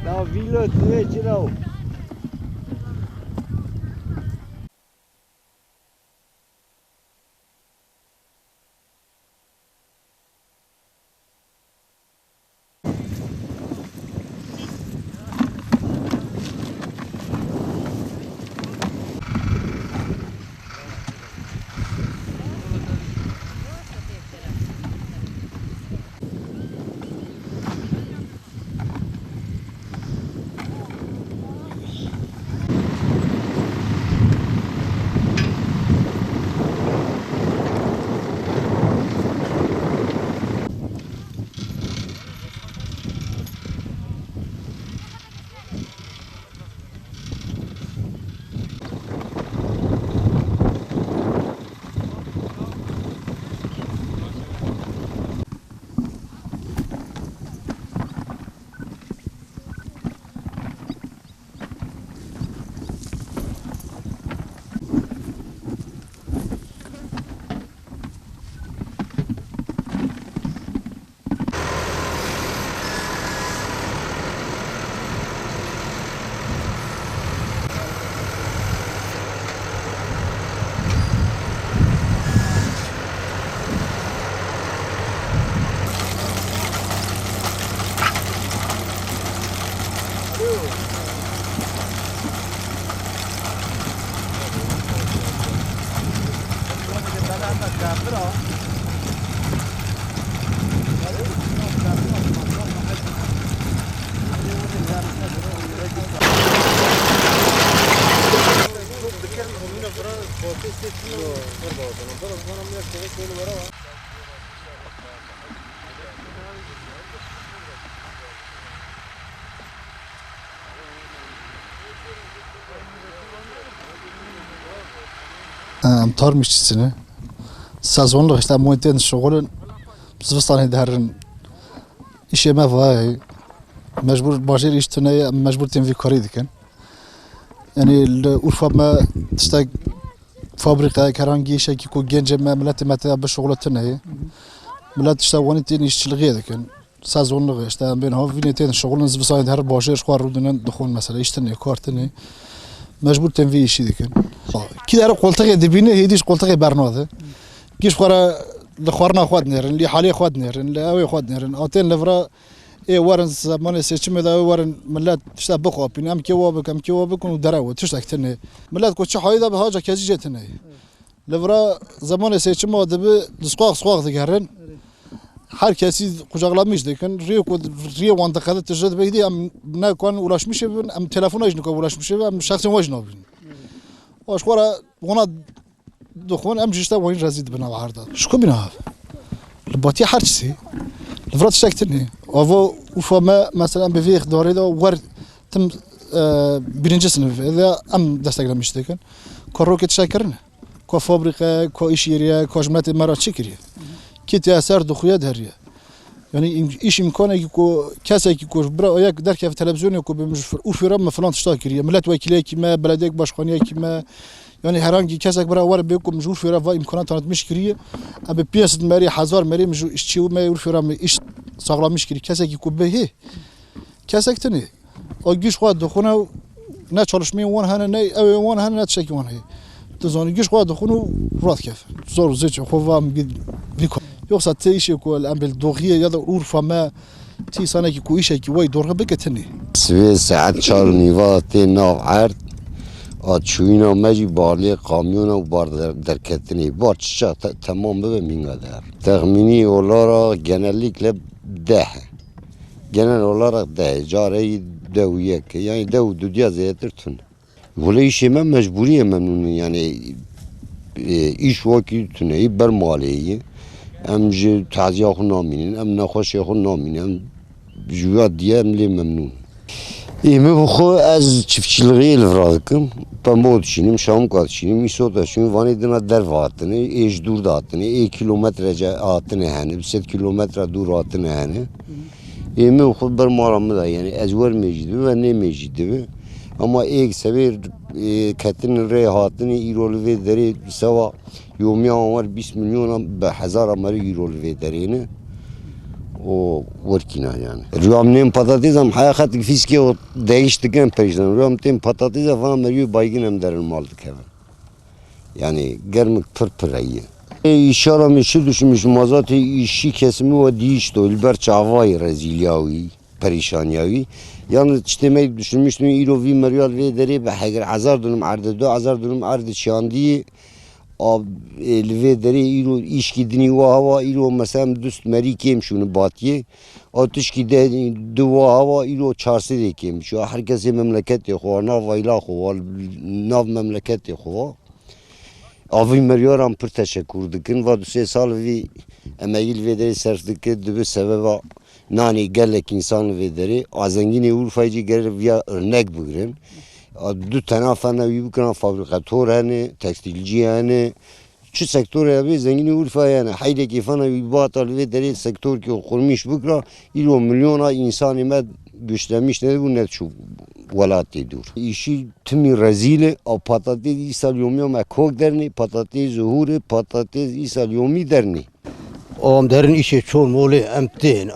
La ville de là. امطار مشتسنه سازون لغشتا مويتين شغل بزبستان هدهرن إشي ما فاي مجبور باجر يشتنا مجبور تنفي كاري دكان يعني الأورفا ما تشتاق فابريكا كرانجي شيء كيكو جنجة ما ملات متى بشغلتنا هي ملات تشتاق وانتين يشتغل دكان سازون لغشتا بينها فينيتين شغل بزبستان هدهر باجر شخوار رودنا دخول مثلا يشتنا كارتني مجبور تنفي شيء دكان كده أنا قلتها دبينه هيديش قلتها برنامج كيش خورا لخوارنا خواد نيرن اللي حالي خواد نيرن اللي أوي خواد نيرن أتين لفرا إيه وارن زمان سيتشم إذا وارن ملات تشتى بقى بين أم كيوابك ودراوة تشتى كتنه ملات كوتش حايدا بهاجة كذي جتنه لفرا زمان سيتشم هذا بسقاق ذكرن هر کسی قجاقلامیش دیکن ریو وانتقاد تجربه بهیدی ام نه کان ولاش میشه ام تلفنش نکو ولاش میشه ام شخصی واج نابین واش خورا ونا دخون ام جشتا وين رزيد بنا بعرض شكون بنا الباتي حرشي الفرات شكتني وفو وفما مثلا بفيخ دوري دو ور تم برنجسن اذا ام دستقلم مش دیکن كروكت شاكرنا كو فابريكا كو اشيريا كو جماعه مرات شكريه كيت اثر دخويا دهريه يعني ايش امكانه كو كاسه كو برا ياك درك في التلفزيون كو بمجفر وفرام فلان تشتاكريه ملات وكيله كيما بلدك باشخانيه كيما يعني هرانجي كاسك برا ور بيكم مجور فرا و امكانات مشكريه ابي بياس مري حزار مري مجو اشتيو ما يورفرام ايش صغرا مشكري كاسك كو به كاسك تني او گيش خو دخونه نه çalışmayı وان هنا نه او وان هنا تشكي وان هي تزوني گيش خو دخونه رات كيف زور زيت خو فام بيكم يوصل تيشي كو الامبل دوغيه يا اورفا ما تي سنه كو ايش كي واي دورغه بكتني سوي ساعت 4 نيفا تي ناو عرض آتشوینا مجی بالی کامیون و بار درکتنی بارچشا تمام به مینقدر تخمینی اولارا گنلی کلب 10 گنل اولارا 10 جاره 2 یعنی 2 دیا زیادتر تون ولی ایشی من مجبوریه ممنون یعنی ایش واکی تونه ای بر مالیه ام جه تعزیه خون نامینین ام نخوشی خون نامینین جویا دیه ام لی ممنون ایمه بخو از چفتچیلغی الفرادکم پمود شینیم شام کات شینیم ایسود شینیم وانی دنا در واتنه ایش دور داتنه 1 کیلومتر جا آتنه هنه 7 کیلومتر دور آتنه هنه ایمه بخو بر مارم دا یعنی ازور میجیده و نه میجیده اما ایک سویر کتن ری هاتنه ایرولوی داری سوا یومی آمار 20 میلیون به هزار آماری ایرولوی دارینه o workina yani. Rüyamnem patatesam hayakat fiske o değiştikken perişan. Rüyamnem patatese falan meriyor baygın hem derin maldık hemen. Yani germek pır ayı. İşaram işi düşmüş mazatı işi kesimi ve değişti. Ölber çavayı rezilyavi, perişanyavi. Yani çitemeyi düşünmüştüm. İro vi meriyal ve deri be hager 1000 dönüm ardı 2000 dönüm ardı şandiyi. Ve deri İro iş gidini ve hava İro mesela düst merikem şunu batiye. Atış gide dua hava İro çarşı dekem. Şu herkese memleket yok. Nav vayla ko, nav memleket yok. Avî meriyaran pir teşekkür dikin ve 2 sal vî emeyil vê derê serf dike dibe sebeba nanê gelek insan vê derê a zengînê Urfayê cî gelir viya örnek bigirin. Du tena fena wî bikirin fabrikatör hene, tekstilcî hene. Çi sektörê vê zengînê Urfayê hene heydekî fena wî batal vê derê sektör ki kurmuş bikira îro milyona insanê me güçlenmiş ne bu ne şu velatê dur. İşi tümü rezil o patates îsal yomî me kok derni patates zuhur patates îsal yomî derni. Om derin işe çoğun molu emtin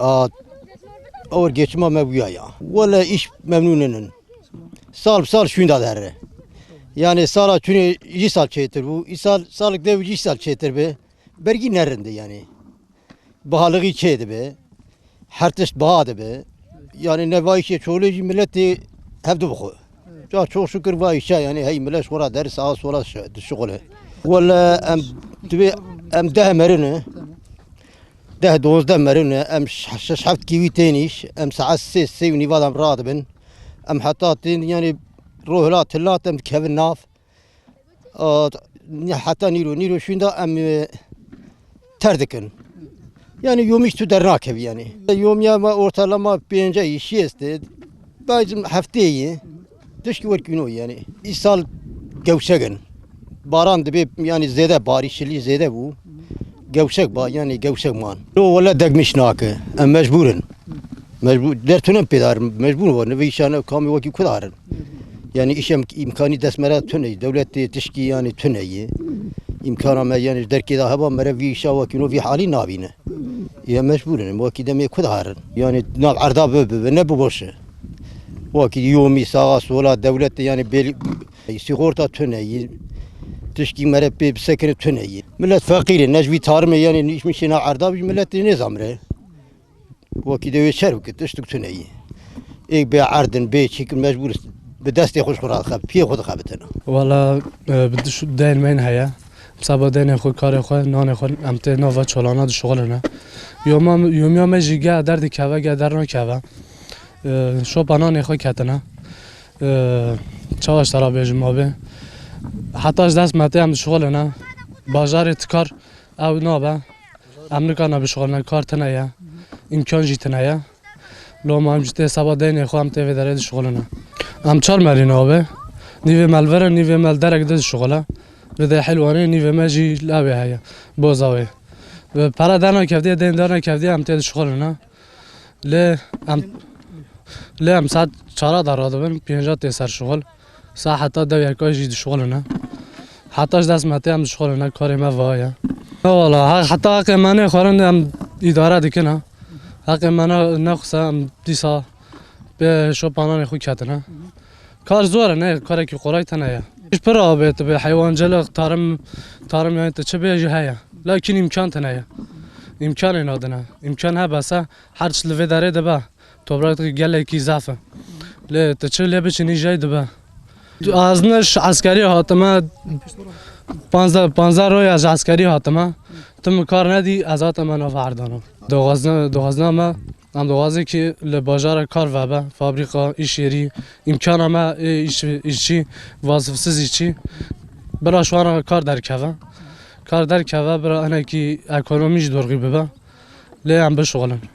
ağır geçme mevya ya. Valla iş memnununun. Sal şunda derre. Yani sala çünkü 2 sal çetir bu. Salık dev 2 sal çetir be. Bergi nerinde yani. Bahalığı çeydi be. Hertest bahadı be. Yani ne vay işe çoğu milleti hep de bu. Ya çok şükür vay işe yani hey millet sonra ders sağa sola şuğulu. Valla em de merine. ده 12 مرونه ام شحفت كيوي تانيش ام ساعات 6 ونيفال ام رادبن ام حتى يعني روهلات تلات ام كيفن ناف حتى نيرو شوندا ام تردكن yani yom hiç tüdernak ev yani. Yom ya ortalama birinci işi istedi. Bazı haftayı dışkı var günü yani. İsal gevşegen. Baran dibi yani zede barışlı zede bu. Gevşek ba yani gevşek man. O valla degmiş nakı. Mecburen. Mecbur dertünem pedar mecbur var. Ne işane kami vakit kudarın. Yani işem imkanı desmere tüne devlet dışkı yani tüneyi. İmkanı yani derki daha hava mere vi işa vakino vi hali nabine. Ya mecburen vakit deme kudarın. Yani nav arda be ne bu boşu. Vakit yomi sağa sola devlet yani sigorta tüneyi. Tişki mere bir sekre tüneyi. Millet fakiri necvi tarım yani işmişine arda bir millet ne zamre. Vakit de şerb tiştik tüneyi. İlk bir ardın bir çekim mecbur به دستی خوش خورد خب پی خود خابتنا والا بدش دین من هیا sabah dene خود کار خود نان خود امت نو چلانا دو شغل نه یوم مجیگه درد کوا گدر نه کوا شو بنان خود کتنا چاش ترا بجم آبه حتیش دست مته هم شغل نه بازار تکار او نابه امریکا نه بشغل نه کار تنه یا امکان جیت نه یا لو ما هم جیت sabah dene خود امت و درد شغل نه ام چار مرین آبه نیو ملوره نیو مل درک دست شغله و ده حلوانه نیو ماجی لابه هیا بازاوی و پرا دنا کفدی دین دارن کفدی ام تید شغل نه ل ام ساعت 4 دارد بن 50 تسر شغل ساعت حتی دو یکایشی شغل نه حتیش دست مته ام شغل نه کاری ما وایا والا حتی حق منه خورن ام اداره دیکنه حق منه نخسم دیسا به شوپانان خوی کتنه کار زوره نه کاری که قرای تنه یا ایش پر آبیت به حیوانجلق تارم یعنی چه بیجی هیا لکن امکان تنه یا امکان اینادنه امکان ها بسه هر چلوی داره دبه توبرات گله کی زافه لی تچه لی بچنی جای دبه ازنش عسکری هاتمه 15 روی از عسکری هاتمه تم کار ندی از هاتمه نفردانم دوغازنه ما ام دوازی که لباجار کار و به فابریکا ایشیری امکان ما ایشی وظیفه‌سیز ایشی برای شوان کار در که برای آنها که اکونومیش درگی ببه لی ام بشغلن